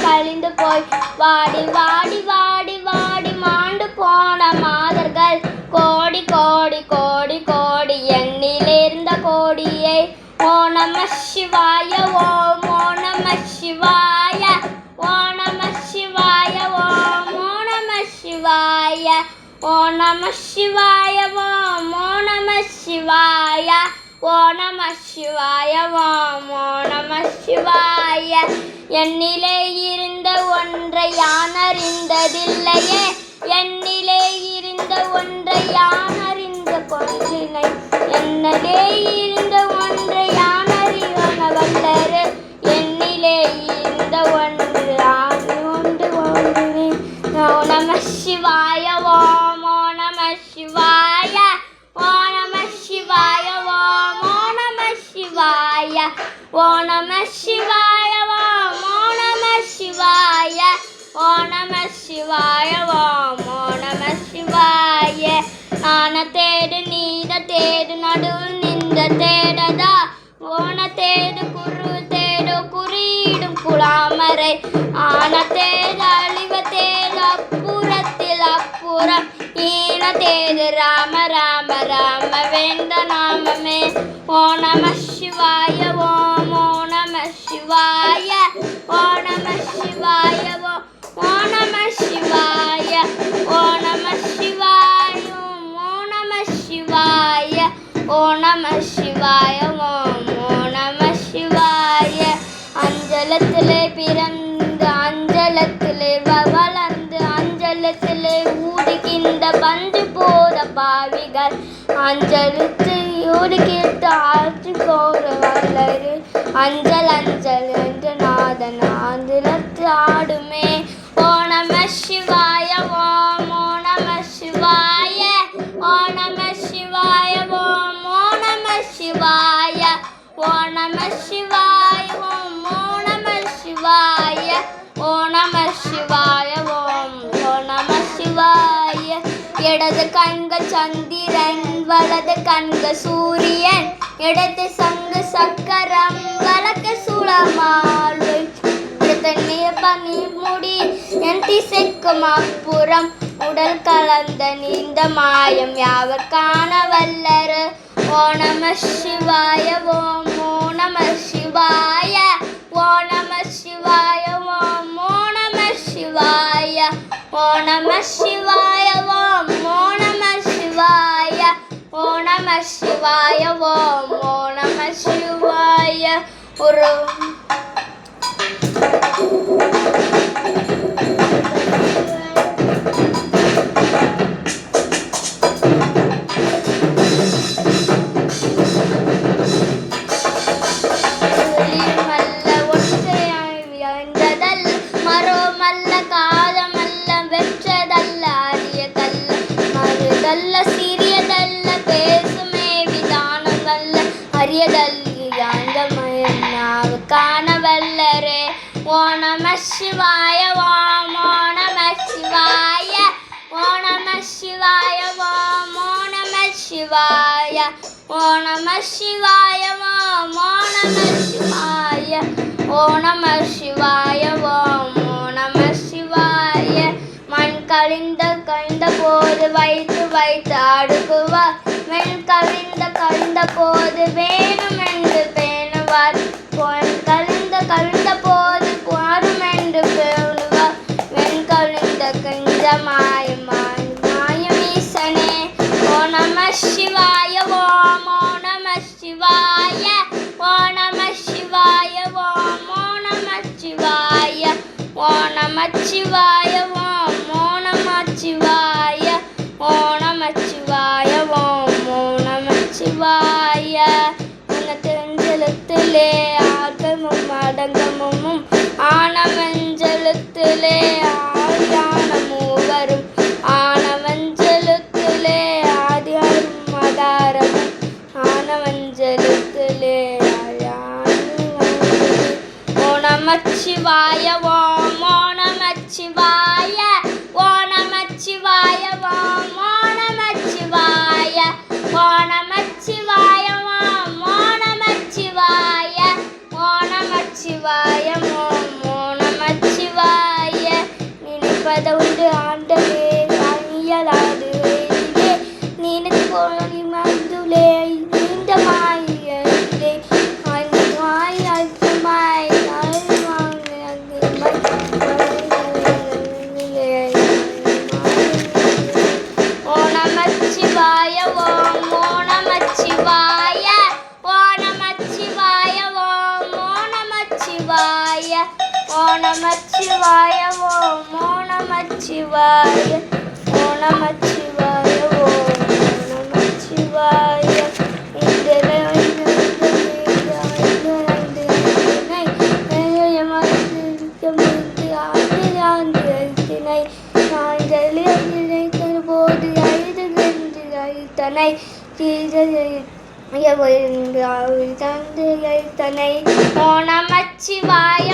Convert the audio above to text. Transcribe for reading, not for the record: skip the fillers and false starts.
கழிந்து போய் வாடி வாடி வாடி வாடி மாண்டு போன மாதர்கள் கோடி கோடி கோடி கோடி எண்ணிலிருந்த கோடியை ஓ நம சிவாய ஓம் ஓ நம சிவாய ஓ நம சிவாய ஓம் ஓ நம சிவாய ஓ நம சிவாய ஓம் ஓ நம சிவாய ஓ நம சிவாய ஓம் ஓ நம சிவாய என்னிலே இருந்த ஒன்றை யான் அறிந்ததில்லையே என்னிலே இருந்த ஒன்றை யான் அறிந்த கொன்றினை என்னிலே இருந்த ஒன்றை யான் அறிவன வல்லரு என்னிலே இருந்த ஒன்று யான் ஒன்றினை ஓ நம சிவாய ஓம் ஓ நம சிவாய ஓ நம சிவாய ஓம் ஓ நம சிவாய ஓ நம சிவாய ஓம் ஓ நம சிவாய ஓ நம சிவாய ஓம் ஓ நம சிவாய ஆன தேடு நீத தேடு நடுவில் நின்ற தேடதா ஓன தேடு குரு தேடு குறியிடும் குலாமரை ஆன தேடு அழிவ தேடு அப்புறத்தில் அப்புறம் ஈன தேடு ராம ராம ராம வேந்த நாமமே ஓ நம சிவாய ஓம் ஓ நம சிவாய ஓ நம சிவாய ஓ நம சிவாய ஓ நம சிவாய ஓ நம சிவாய ஓ நம சிவாய ஓம் ஓ நம சிவாய அஞ்சலத்திலே பிறந்து அஞ்சலத்திலே வளர்ந்து அஞ்சலத்திலே ஊடுகின்ற பஞ்சு போத பாவிகள் அஞ்சலுக்கு ஊடுகிட்டு ஆற்று கோர வல்லரு அஞ்சல் அஞ்சல் என்று நாதன் ஆந்திரத்து ஆடுமே ஓ நம சிவாய ஓம் ஓ நம சிவாய ஓ நம சிவாய ஓம் ஓ நம சிவாய ஓ நம சிவாய ஓம் ஓ நம சிவாய ஓ நம சிவாய ஓம் ஓ நம சிவாய இடது கண்கள் சந்திரன் வலது கண்கள் சூரியன் இடது சங்கு சக்கரம் வலக்கு சுளமாலை பனி முடி என் திசைக்கும் அப்புறம் உடல் கலந்த நீந்த மாயம் யாவர் காண வல்லரு ஓ நம சிவாய ஓம் ஓ நம சிவாய ஓ நம சிவாய ஓம் ஓ நம சிவாய ஓ நம சிவாய ஓம் ஓ நம சிவாய ஓ நம சிவாய ஓம் ஓ நம சிவாய ஒரு காணவல்லரே ஓ நம சிவாய ஓம் ஓ நம சிவாய ஓ நம சிவாய ஓம் ஓ நம சிவாய ஓ நம சிவாய ஓம் ஓ நம சிவாய ஓ நம சிவாய ஓம் ஓ நம சிவாய மண் கழிந்த போது வைத்து வைத்து அடுக்குவார் மென் கழிந்த போது வேணுமென்று பேணுவார் பொன் கழிந்த போது போரும் என்று பேணுவார் வெண் கழிந்த மாயமீசனே ஓ நம சிவாய ஓம் ஓ நம சிவாய ஓ நம சிவாய ஓம் ஓ நம சிவாய ஓ நம சிவாய ஓம் ஓ நம சிவாய ஓ நம சிவாய ஓம் ஓ நம சிவாய தெரிஞ்சலத்திலே ஆகமும் அடங்கமும் ஆனவஞ்சலத்திலே ஆயான மூவரும் ஆனவஞ்சலத்திலே ஆதியாரும் மதாரமும் ஆனவஞ்சலத்திலே ஓ நம சிவாய ஓம் ஓ நம சிவாய ஓ நம சிவாய ஓம் ஓ நம சிவாய ஓ நம சிவாய ஓம் ஓ நம சிவாய ஓ நம சிவாய ஓம் ஓ நம சிவாய ஓம் நமச்சிவாய ஓம் ஓம் நமச்சிவாய ஓம் நமச்சிவாய ஓம் நமச்சிவாய ஓம் நமச்சிவாய